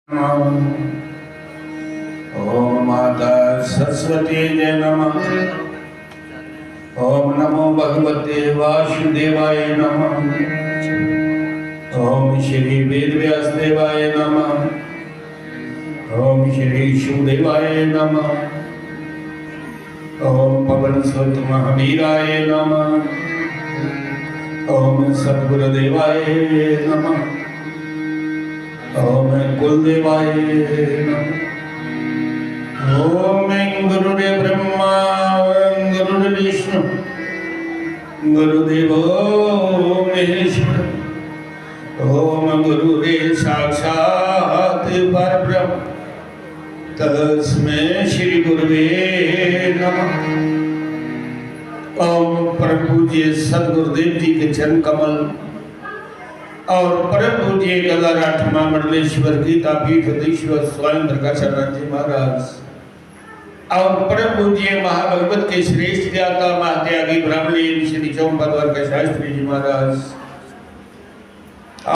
ओम माता सरस्वती जय नमः। ओम नमो भगवते वासुदेवाय नमः। ओम श्री वेद व्यास देवाय नमः। ओम श्री शिवदेवाय नमः। ओम पवन सुत महावीराय नमः। ओम सद्गुरुदेवाय नमः। ओम कुलदेवाय नमः। ओम गुरुदेव ब्रह्मा गुरुदेव विष्णु गुरुदेवो महेश्वर। ओम गुरुदेव साक्षात् परब्रह्म तस्मै श्री गुरुवे नमः। ओम परम पूज्य सद्गुरुदेव जी के चरण कमल और परम पूज्य गदार आठवां मंडलेश्वर गीतापीठ अधीश्वर स्वयं प्रकाशानंद जी महाराज और परम पूज्य महाभगवत के श्रेष्ठ ज्ञाता महात्यागी ब्राह्मण श्री चौंपदवर के शास्त्री जी महाराज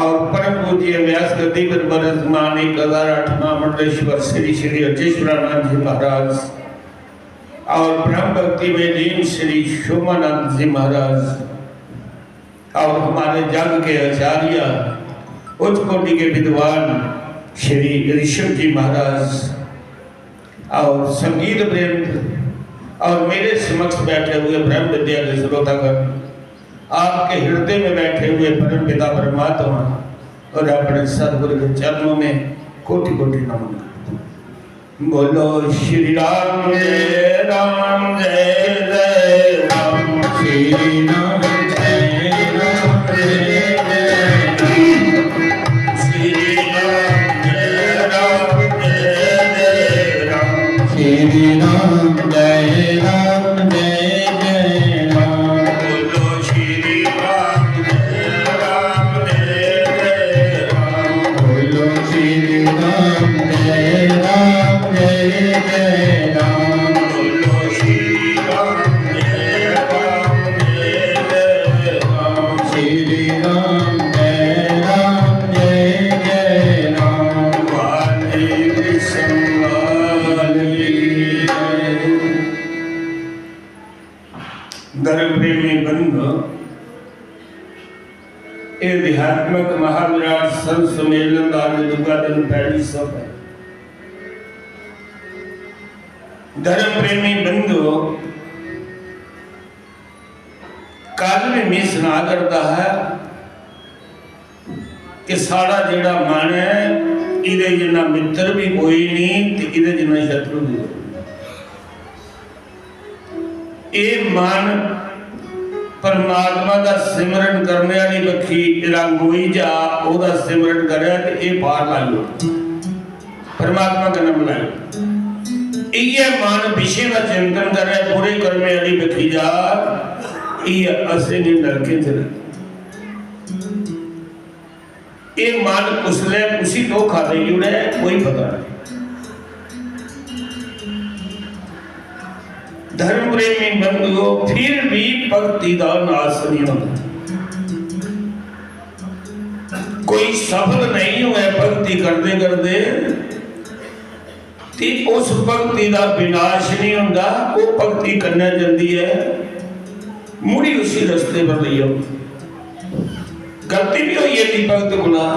और परम पूज्य व्यास गति पर बरसमान गदार आठवां मंडलेश्वर श्री श्री अजेश्वरानंद जी महाराज और ब्रह्म भक्ति में लीन श्री शोमानंद जी महाराज और हमारे जग के आचार्य उच्च कोटि के विद्वान श्री ऋषभ जी महाराज और संगीत वृंद और मेरे समक्ष बैठे हुए ब्रह्म विद्या के श्रोतागण, आपके हृदय में बैठे हुए परम पिता परमात्मा और अपने सदगुरु के चरणों में कोटि कोटि नमन। बोलो श्री राम जय राम जय जय राम श्री राम आध्यात्मिक महाविराट संत सम्मेलन का दुर्गा दिन पहली सब है। धर्म प्रेमी बंधु काल में मैं सुना करता है कि सारा जेड़ा मन है इधे जिन्ना मित्र भी कोई नहीं ते इधे जिन्ना शत्रु भी कोई। ये मन परमात्मा का सिमरन करने वाली बखी रंगोई जा ओदा सिमरन करे ते ये पार लाइयो परमात्मा का नाम लाइयो। ये मन विषय का चिंतन करे पूरे करने वाली बखी जा ये असली नरके चले। ये मन उसले उसी तो खाते जुड़े कोई पता नहीं। धर्म प्रेमी बंधुओं फिर भी भक्ति का नाश नहीं होता। कोई सफल नहीं हुआ भक्ति करते करते ते उस भक्ति का विनाश नहीं होता। वो भक्ति करने जाती है मुड़ी उसी रास्ते पर रही हो। गलती भी हुई है भक्त गुना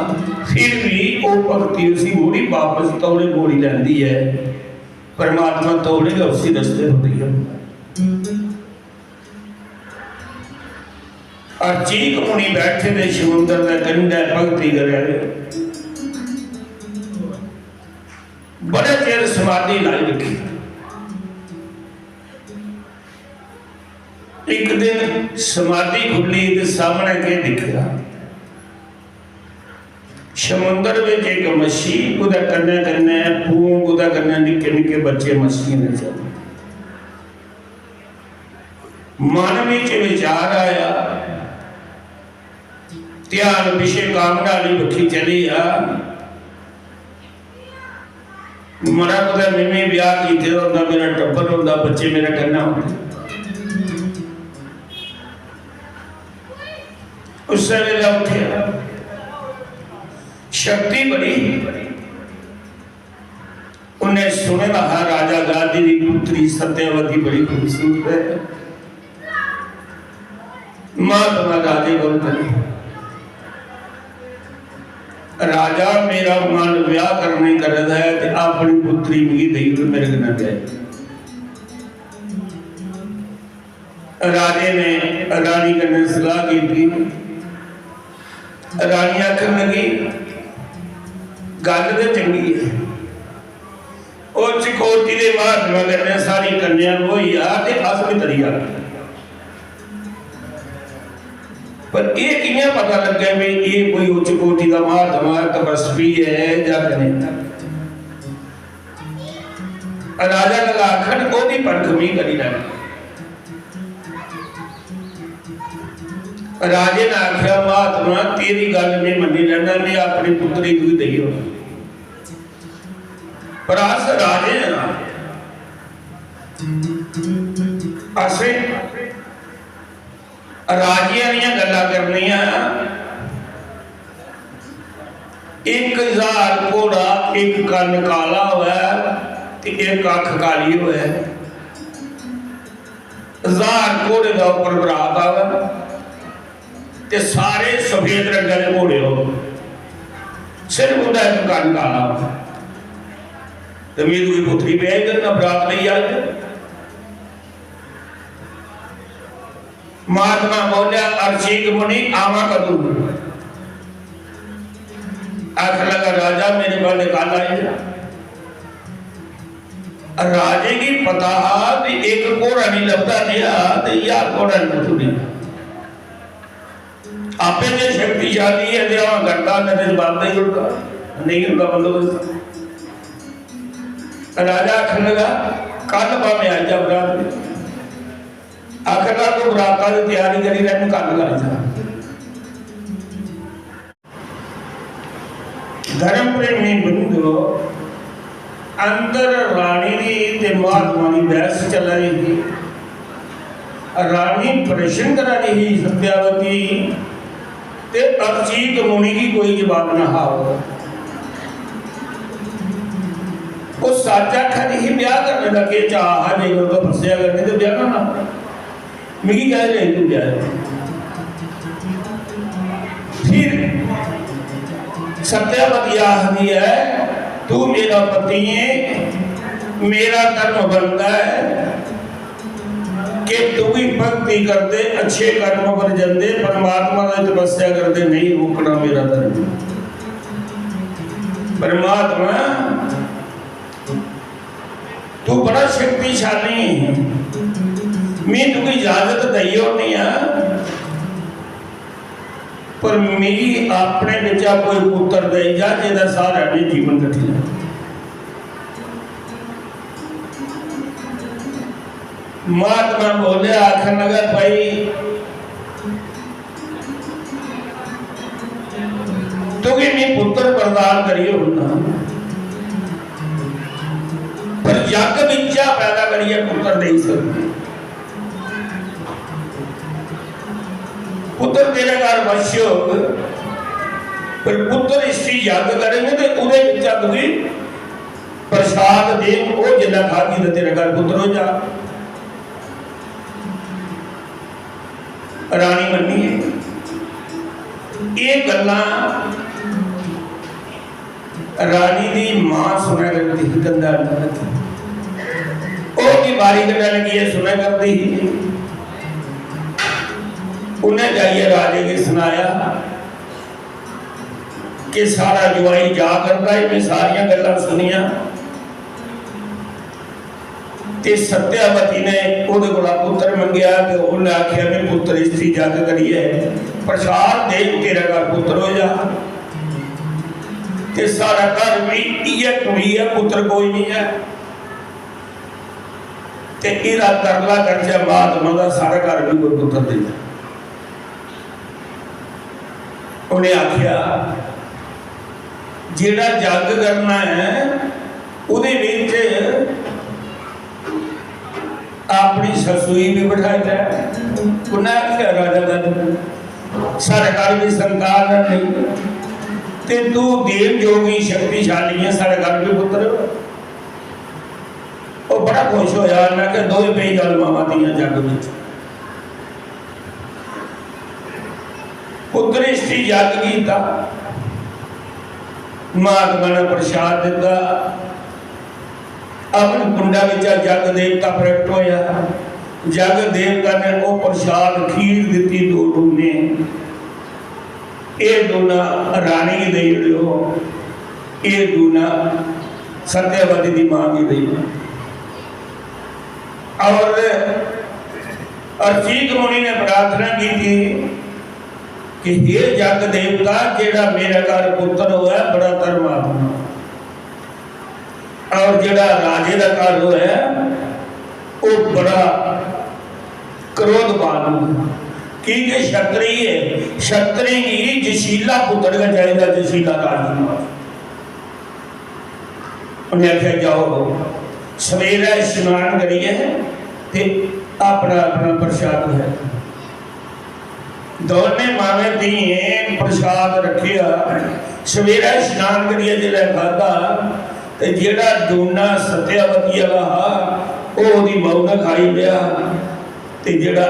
फिर भी वो भक्ति उसी मुड़ी वापस तौड़े मोड़ी लेती है। परमात्मा तोड़ेगा उसी रास्ते पर रही हो। और चीक मुनि बैठे थे समुद्र का कंढे भक्ति करे बड़े चेर समाधि लाई रखी। एक दिन समाधि खुली तो सामने के दिखा समुद्र में एक मछली उदा करने करने पूंग उदा करने निके निके बच्चे मछली ने चल मन में विचार आया त्यान विषय कामना वाली बखी चली आ मरा पता मैंने ब्याह की थे होता मेरा टब्बर होता बच्चे मेरा करना होता उस वेला उठे शक्ति बड़ी उन्हें सुने महाराजा गादी की पुत्री सत्यवती बड़ी खूबसूरत है। महात्मा राजे बोलते राजा मेरा मन ब्याह करने करता है तो अपनी पुत्री भी दी मेरे कना जाए। राजे ने रानी कन्ने सलाह की। रानी आखन लगी गल तो चंगी है, चिकोटी के महात्मा कन्ने सारी कन्या वही आ अस भी तरी आ, पर यह कियां पता लगे भी ये कोई उच्च कोटि का महात्मा तपस्वी है या नहीं। राजा लगा आखन ओदी परखमी करी रही। राजे ने आख्या महात्मा तेरी गल नहीं मनी रहना, मैं अपनी पुत्री को दई हो। पर अस राजे असे राजिया दियां गल्लां करनियां। 1000 घोड़ा एक कन्न काला होया ते एक अख काली होया। 1000 घोड़े का उपर बरात आवे ते सारे सफेद रंग के घोड़े हो, सिर्फ उनका एक कन्न काला हो। तो मेरी कोई पुत्री ब्याह करना बरात नहीं आज। महात्मा बोलिया अर्चिक मुनि आवा कदू। आख लगा राजा मेरे वाले काल आए। राजे की पता कि एक घोड़ा नहीं लगता नहीं यार घोड़ा नहीं आपे जो शक्तिशाली है घंटा नजर बांधे नहीं होगा बंदोबस्त। राजा आख लगा कल भावे आ जा बरात में। आखिरकार तो बरात की तैयारी करी रहने कल कर जा। धर्म प्रेमी बंधु अंदर रानी की ते महात्मा की बहस चल रही थी। रानी प्रश्न करा रही सत्यावती ते अर्चिक मुनि की कोई जवाब ना हाव। वो साचा खरी ही ब्याह करने का के चाह है नहीं तो फंसिया करने तो ब्याह करना मिगी कह रहे तू ब्याह। फिर सत्यावती आखदी है तू मेरा पति है, मेरा धर्म बनता है कि तू भी भक्ति करते अच्छे कर्म पर जाते परमात्मा की तपस्या करते नहीं रोकना मेरा धर्म। परमात्मा तू बड़ा शक्तिशाली है, मैं तुझे इजाजत दई होनी है पर मेरी अपने बच्चा कोई पुत्र दे जा जिहदा सारा भी जीवन कटी जाए। महात्मा बोले आखन लगा भाई तुझे मैं पुत्र प्रदान करिए होना पर यज्ञ विद्या पैदा करिए पुत्र दे सकते। पुत्र तेरे घर वश योग पर पुत्र इसकी यज्ञ करेंगे तो उदे विद्या तुझे प्रसाद दे वो जिला खागी तो तेरे घर पुत्र हो जा। रानी मनी है ये गल्लां रानी दी मां सुना करती ही कंधा ओ की बारी करने लगी है सुना करती ही। उन्हें जाइए राजे के सुनाया कि सारा जवाई जा करता है मैं सारिया गल्लां सुनिया ते सत्यावती ने ओदे कोला पुत्र मंगया ते उन्हें आख्या मैं पुत्र इसकी जग करिए प्रसाद दे तेरा घर पुत्र हो जा। ते सारा घर भी ये कुड़ी है पुत्र कोई नहीं है ते इरा तरला करजा महात्मा दा सारा घर भी कोई पुत्र दे। उन्हें आख्या जेड़ा जग करना है उहदे विच अपनी ससुई भी बिठाई है। उन्हें आख्या राजा दा सारे घर भी संतान नहीं ते तू देव जोगी शक्तिशाली है सारे घर भी पुत्र वो बड़ा खुश होया, मैं कि दो ही पई गल मावां दियां जग विच। पुत्र इष्टि जग कीता, महात्मा ने प्रसाद दिता, अपन कुंडा विच जग देवता प्रगट होया। जग देवता ने वो प्रसाद खीर दी दो डूने, ये डूना रानी की दई दियो, ये डूना सत्यवती की मां की दई। और अर्चिक मुनि ने प्रार्थना की थी कि हे जग देवता, जेड़ा मेरा घर पुत्र हुआ बड़ा धर्मात्मा, और जेड़ा राजे का घर हुआ वो बड़ा क्रोधवान की क्षत्रिय है। क्षत्रिय की जशीला पुत्र का चाहिए, जशीला राजकुमार। उन्हें आख्या जाओ सवेरा स्नान करिए ते अपना अपना प्रसाद है। दोने मावे धी प्रसाद रखिया, सवेरा स्नान करिए जिला खादा ते जेड़ा दूना सत्यावती वाला ओदी मऊ ने खाई लिया, ते जेड़ा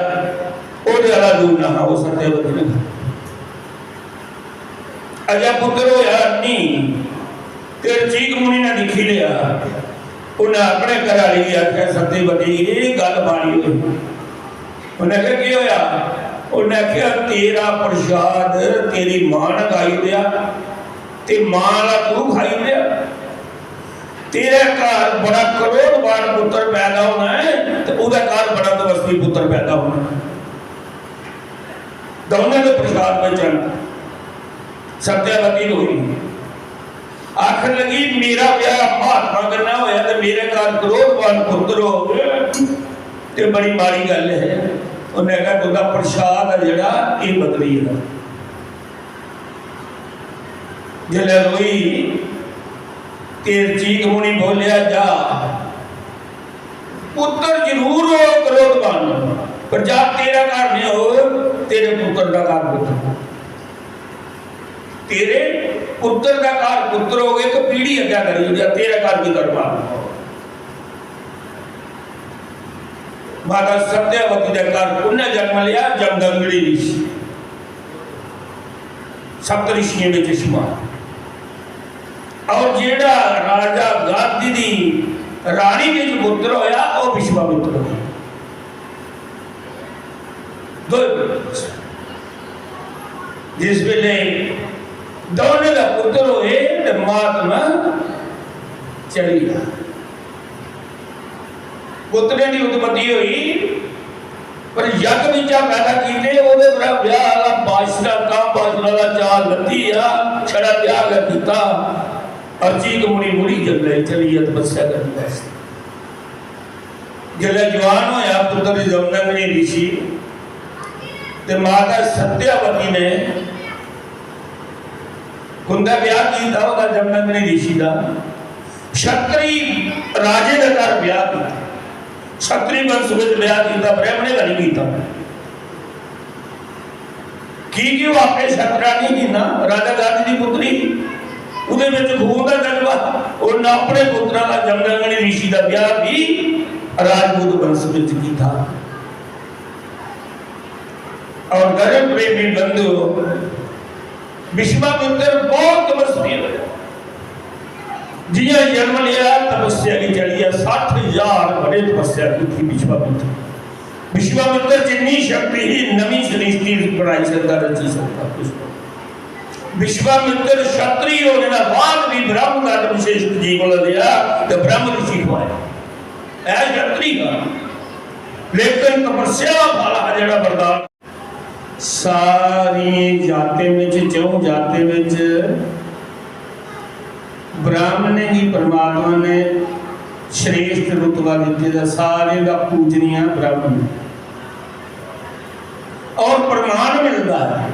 ओदे वाला दूना हा वो सत्यावती ने अजा पुत्र होया नहीं। ते चीक मुनि ने लिखी लिया, उन्हें अपने घर वाली की आख्या सत्यवती ये गल माड़ी हुई। उन्हें क्या की होया? उन्हें आख्या तेरा प्रसाद तेरी मां ने खाई लिया, ते मां वाला तू खाई लिया। तेरे घर बड़ा करोड़वान पुत्र पैदा होना है, तो उहदा घर बड़ा तपस्वी पुत्र पैदा होना है। दोनों के प्रसाद में चलना। सत्यावती हुई आखिर लगी मेरा ब्याह महात्मा करना होया तो मेरे घर करोड़वान पुत्र हो गए तो बड़ी माड़ी गल है। उन्हें कहा तुहाडा प्रसाद है जिहड़ा ये बदली है। जिहले रोई चीक मुनि बोलिया जा पुत्र जरूर हो क्रोधवान, पर जा तेरा घर नहीं हो, तेरे पुत्र का घर पुत्र, तेरे पुत्र का घर पुत्र हो गए तो पीढ़ी क्या करेगी? तेरा घर भी दरबार। माता सत्यावती का घर उन्हें जन्म लिया जमदग्नि ऋषि, सप्त ऋषियों में शुमार। और जेड़ा राजा गादी दी रानी के जो पुत्र होया वो विश्वामित्र हो। जिस वेले दोनों का पुत्र हुए तो महात्मा चली गया। पुत्र की उत्पत्ति हुई पर यज्ञ विचा पैदा किए ओदे बड़ा ब्याह वाला बादशाह का बादशाह चाल लती आ छड़ा ब्याह कर दिता। अर्चिक मुनि मुड़ी जल्ले चली तपस्या करने वास्ते। जल्ले जवान होया पुत्र जमदग्नि ऋषि ते माता सत्यावती ने कुंदा ब्याह किया होगा जमदग्नि ऋषि का। क्षत्रिय राजे का घर ब्याह किया, क्षत्रिय वंश में ब्याह किया, ब्राह्मणे का नहीं किया। की वो आपने क्षत्रिया नहीं की ना राजा गादी की पुत्री उहदे विच खून का जज्बा, उन्हें अपने पुत्रा का जमदग्नि ऋषि का ब्याह भी राजपूत वंश में किया। और धर्म प्रेमी बंधु विश्वामित्र बहुत तपस्वी हुए। जिया जन्म लिया तपस्या की चली है 60,000 बड़े तपस्या की थी विश्वामित्र। विश्वामित्र जितनी शक्ति ही नवी सृष्टि बनाई सकता रची सकता कुछ। विश्वामित्र क्षत्रिय होने का बाद भी ब्रह्म का विशेष जीवन दिया तो ब्रह्म ऋषि को आया ऐ क्षत्रिय का, लेकिन तपस्या वाला जड़ा बरदान सारी जाते में चौं जाते में ब्राह्मण की परमात्मा ने श्रेष्ठ रुतबा दिते दा सारे का पूजनीय ब्राह्मण और प्रमाण मिलता है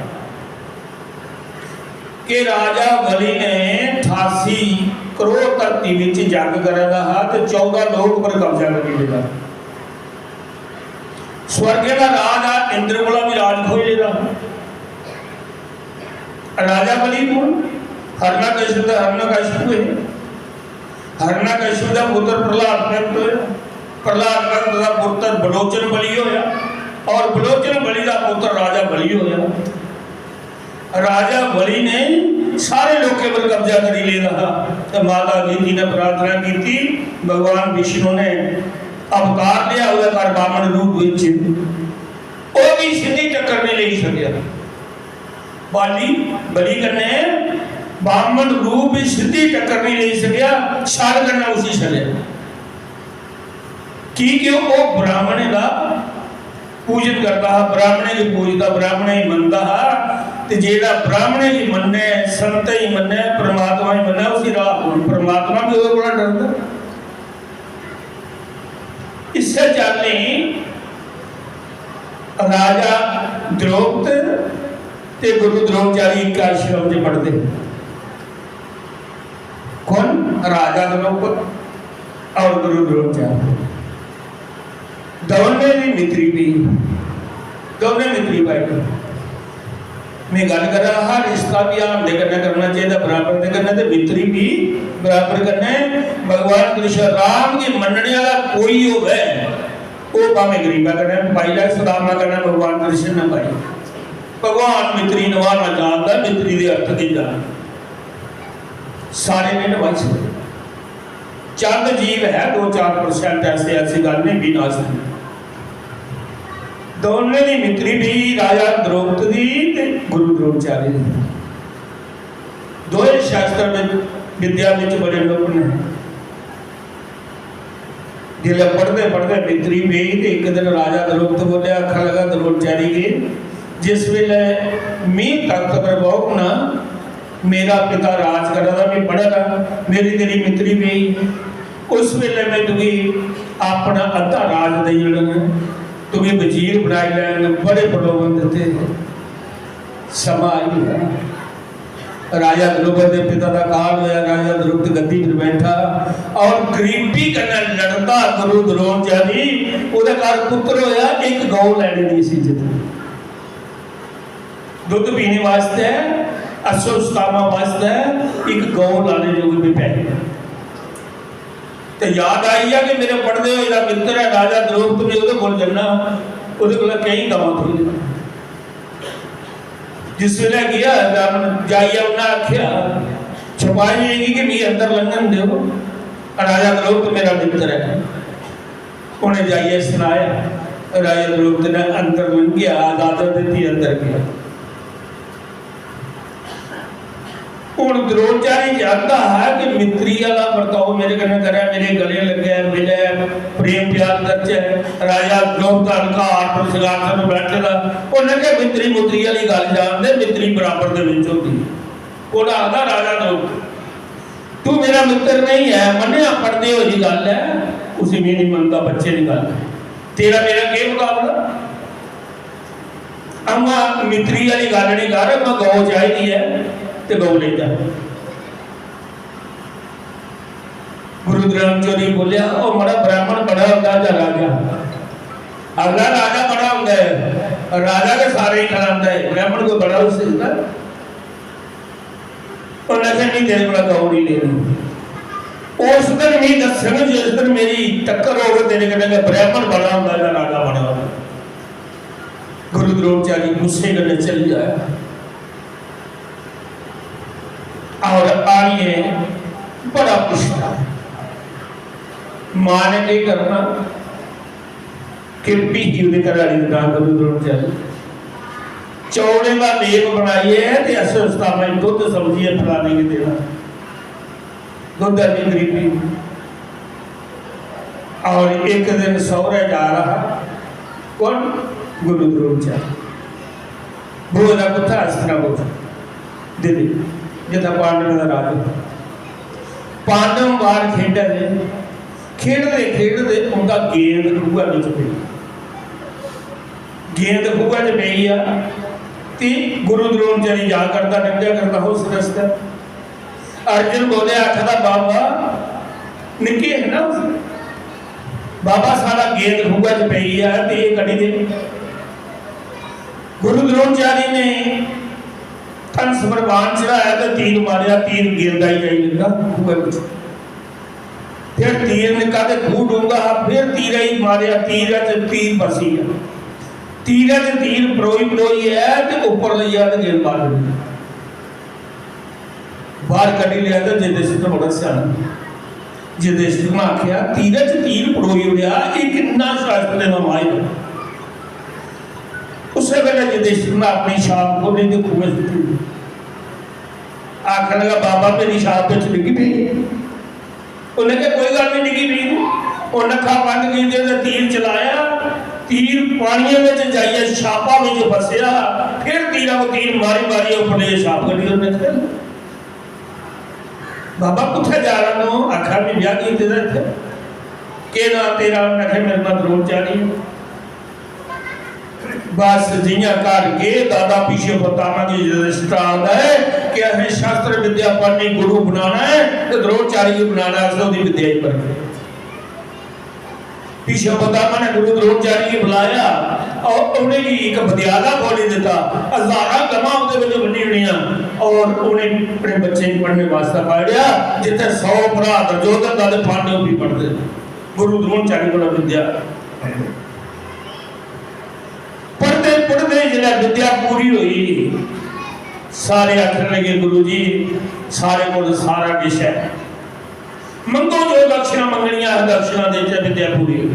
कि राजा बलि ने 88 करोड़ धरती में जंग करेगा तो 14 लोग पर कब्जा कर लेगा। स्वर्ग का राजा इंद्र को भी राज खोज लेगा। राजा बलि को हरना कश्यप है हिरण्यकशिपु का पुत्र प्रहलाद भगत होया, प्रहलाद भगत का पुत्र बलोचन बली होया और बलोचन बली का पुत्र राजा बली होया। राजा बली ने सारे लोग के पर कब्जा कर ले रहा। तो माता जी ने प्रार्थना की थी, भगवान विष्णु ने अवतार लिया हुआ कर बामन रूप विच वो भी सीधी टक्कर नहीं ले सकिया। बाली बली करने बामन रूप भी सीधी टक्कर नहीं ले सकिया, छाड़ करना उसी चले कि वो ब्राह्मण का पूजन करता है, ब्राह्मणे की पूजता, ब्राह्मणे ही मनता है। तो जेड़ा ब्राह्मणे की मन्ने, संत ही मन्ने, परमात्मा ही मन्ने, उसी राह परमात्मा भी वो बड़ा डरता। इससे चलने राजा द्रौपद ते गुरु द्रोणाचार्य एक आश्रम से पढ़ते। कौन? राजा द्रौपद और गुरु द्रोणाचार्य दोनों ने मित्री भी, दोनों मित्री भाई। मैं गल कर रहा हर रिश्ता भी आप करना चाहिए, बराबर दे करना, तो मित्री भी बराबर करना है। भगवान कृष्ण राम की मनने वाला कोई हो वो भावे गरीबा करना पाई लाख सुदामा करना, भगवान कृष्ण ने पाई। भगवान मित्री नवाना जानता, मित्री के अर्थ की जान सारे ने नवाई सकते। चंद जीव है 2-4% ऐसे, ऐसी गल नहीं भी ना सकती। दोनों की मित्री भी राजा द्रौपद की गुरु द्रोणाचार्य जी, दोनों शास्त्र में विद्या में बड़े लोग ने। जिले पढ़ते पढ़ते मित्री भी एक दिन राजा द्रौपद बोले आखा लगा द्रोणाचार्य के, जिस वेले मैं तख्त पर बहुना मेरा पिता राज कर रहा, मैं पढ़ा, मेरी तेरी मित्री भी, उस वेले मैं तुम्हें अपना अद्धा राज दे देना, तुम्हें वजीर बनाई लैन, बड़े प्रलोभन देते। समा आई राजा द्रौपद के पिता का काल होया, राजा द्रौपद गद्दी पर बैठा और गरीबी करना लड़ता गुरु द्रोणाचार्य। उहदे घर पुत्र होया, एक गौ लैनी दी सी जित दुध पीने वास्ते, अश्वत्थामा वास्ते एक गौ लाने जो भी पैसे। तो याद आई है कि मेरे पढ़ते हो मेरा मित्र है राजा द्रौपद, मैं उहदे कोल जाना, उहदे कोल कई गवां थी। जिस वेले गया जाइए उन्हें आख्या छुपाई कि मैं अंदर लंघन दो, राजा द्रौपद मेरा मित्र है। उन्हें जाइए सुनाया, राजा द्रौपद ने अंदर लंघिया, आजाद दी अंदर गया। हुण द्रोणाचार्य जानता है कि मित्री वाला बर्ताव मेरे कन्ने करे, मेरे गले लगे, मिले, प्रेम प्यार करचे। राजा द्रौपद का आत्म सिंहासन पर बैठेगा, उन्हें के मित्री मुत्री वाली गल जानते, मित्री बराबर दे विच होंदी। उन्हें आखदा राजा द्रौपद तू मेरा मित्र नहीं है, मन्निया पढ़दे हो जी गल है, उसी में नहीं मनता, बच्चे की गल, तेरा मेरा के मुकाबला। अम्मा मित्री वाली गल नहीं कर, मैं गौ चाहिए है ते गौ ले जा। गुरु द्रोणाचार्य बोलिया ओ मरा ब्राह्मण बड़ा होता है राजा, अगला राजा बड़ा होता है, राजा के सारे ही कराता है, ब्राह्मण को बड़ा हो सकता और नशे नहीं तेरे बड़ा गौ नहीं लेनी। उस दिन नहीं दसन जिस दिन मेरी टक्कर हो गई तेरे कहने ब्राह्मण बड़ा होता है राजा बड़ा होता। गुरु द्रोणाचार्य गुस्से करने चल जाया और आइए बड़ा पुछता है, मां ने नहीं करना कृपी ही कराली गुरु द्रोणाचार्य चौड़े का लेप बनाइए ते अस्वस्था में दुध सब्जी फलाने के देना, दुध की गरीबी। और एक दिन सौरे जा रहा कौन? गुरु द्रोणाचार्य बुआ का पुत्र हस्तिनापुर दिल्ली, जितना पांडव का राज। पांडव बाहर खेडते खेडते खेडते उनका गेंद खूह में पई, गेंद खूह च पई आ ते गुरु द्रोणाचार्य जा करता नंगा करता हो उस रस्ते। अर्जुन बोले आखदा बाबा निके है ना बाबा सारा गेंद खूह च पई आ ते ये कड़ी दे। गुरु द्रोणाचार्य ने कंस पर बाण चढ़ाया तो तीर मारिया, तीर गेंद आई जाई लगा खूह में। फिर तीर निका ते खूह डूंगा, फिर तीरा ही मारिया, तीर तीर बसी है, तीर तीर परोई है ते ऊपर ले जा ते गेंद मार दी बाहर कड़ी लिया। तो युधिष्ठिर बड़ा सियाना, युधिष्ठिर ने आख्या तीर तीर परोई उड़िया, ये कितना शास्त्र में माहिर। उस वेले युधिष्ठिर ने अपनी छाप खोली तो खूह सुटी, आखन लगा बाबा मेरी छाप में डिगी पई। उन्हें कहा कोई गल नहीं डिगी पई। उन्हें नखा बंद की तीर चलाया, तीर पानी में जाइए छापा में फसया, फिर तीरा को तीर मारी मारी ऊपर छाप कटी। उन्हें खेल बाबा कुत्थे जा रहा हो? आखा भी ब्याह की के ना तेरा? आखिर मेरे पास द्रोणचारी है। बस जिया करके दादा पीछे बताना कि युधिष्ठिर है कि हमें शास्त्र विद्या पढ़नी, गुरु बनाना है तो द्रोणचारी बनाना है, उसकी विद्या ही पढ़नी। पीछे बताना ने गुरु द्रोणचारी की बुलाया और उन्हें एक बदियाला खोली दिता, हजारा गमा उसके बनी हुई और उन्हें अपने बच्चे पढ़ने वास्ते पाया, जिथे 100 भरा दुर्योधन का पांडव भी पढ़ते। गुरु द्रोणचारी को विद्या पढ़ते पढ़ते जब विद्या पूरी हुई, सारे आखने लगे गुरु जी सारे को सारा डिश है, मंगो जो दक्षिणा मंगनिया दक्षिणा दे, विद्या पूरी हुई।